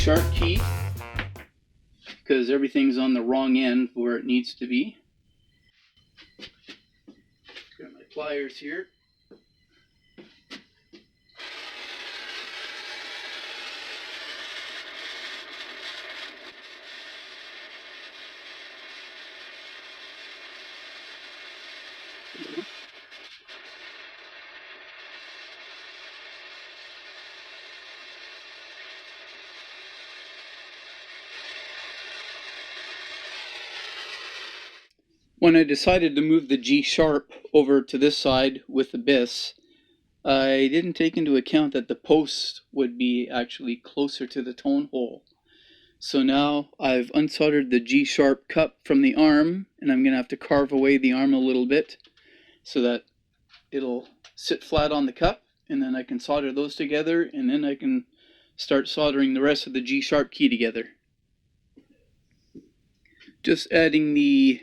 sharp key because everything's on the wrong end where it needs to be. Got my pliers here. When I decided to move the G sharp over to this side with the bis, I didn't take into account that the post would be actually closer to the tone hole. So now I've unsoldered the G sharp cup from the arm, and I'm going to have to carve away the arm a little bit so that it'll sit flat on the cup, and then I can solder those together, and then I can start soldering the rest of the G sharp key together. Just adding the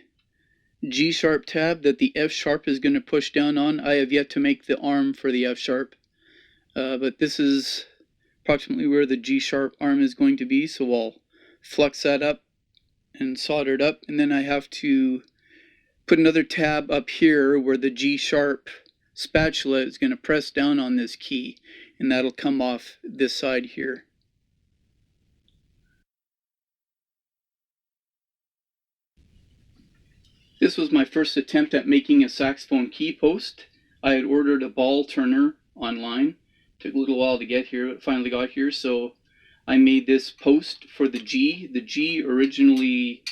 G sharp tab that the F sharp is going to push down on. I have yet to make the arm for the F sharp, but this is approximately where the G sharp arm is going to be, so I'll flux that up and solder it up, and then I have to put another tab up here where the G sharp spatula is going to press down on this key, and that'll come off this side here. This was my first attempt at making a saxophone key post. I had ordered a ball turner online. Took a little while to get here, but finally got here. So I made this post for the G. The G originally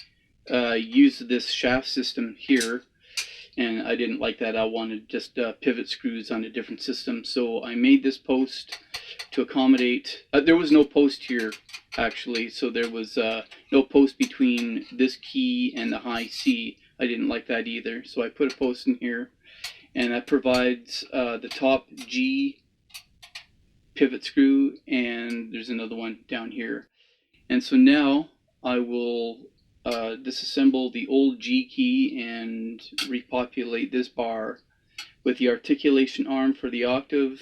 used this shaft system here, and I didn't like that. I wanted just pivot screws on a different system. So I made this post to accommodate. There was no post here actually, so there was no post between this key and the high C. I didn't like that either, so I put a post in here, and that provides the top G pivot screw, and there's another one down here. And so now I will disassemble the old G key and repopulate this bar with the articulation arm for the octave,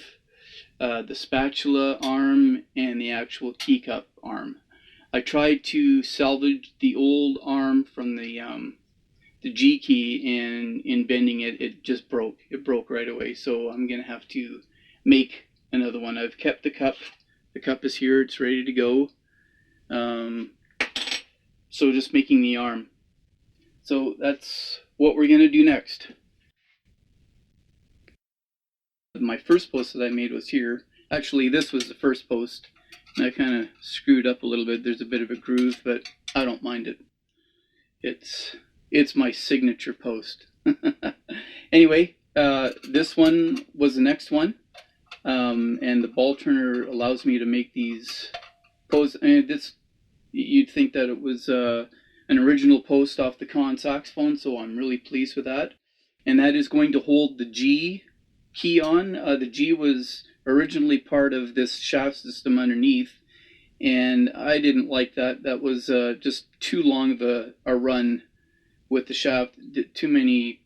the spatula arm, and the actual key cup arm. I tried to salvage the old arm from the G key, and in bending it, it just broke. It broke right away, so I'm going to have to make another one. I've kept the cup. The cup is here. It's ready to go. So just making the arm. So that's what we're going to do next. My first post that I made was here. Actually, this was the first post, and I kind of screwed up a little bit. There's a bit of a groove, but I don't mind it. It's my signature post. Anyway, this one was the next one, and the ball turner allows me to make these posts. And you'd think that it was an original post off the Conn saxophone, so I'm really pleased with that. And that is going to hold the G key on. The G was originally part of this shaft system underneath, and I didn't like that. That was just too long of a run with the shaft, too many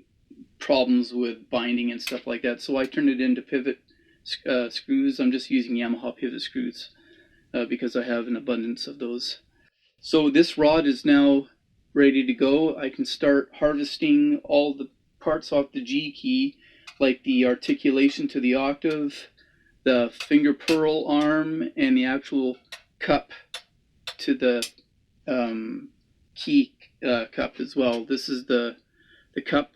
problems with binding and stuff like that. So I turned it into pivot screws. I'm just using Yamaha pivot screws because I have an abundance of those. So this rod is now ready to go. I can start harvesting all the parts off the G key, like the articulation to the octave, the finger pearl arm, and the actual cup to the key cup as well. This is the cup.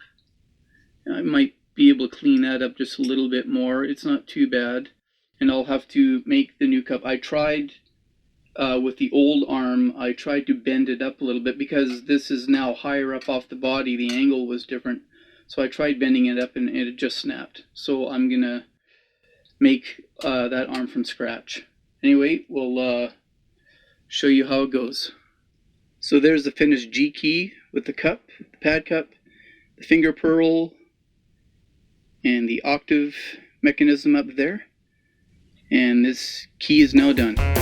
I might be able to clean that up just a little bit more. It's not too bad. And I'll have to make the new cup. I tried with the old arm, I tried to bend it up a little bit because this is now higher up off the body. The angle was different. So I tried bending it up and it just snapped. So I'm going to make that arm from scratch. Anyway, we'll show you how it goes. So there's the finished G key with the cup, the pad cup, the finger pearl, and the octave mechanism up there. And this key is now done.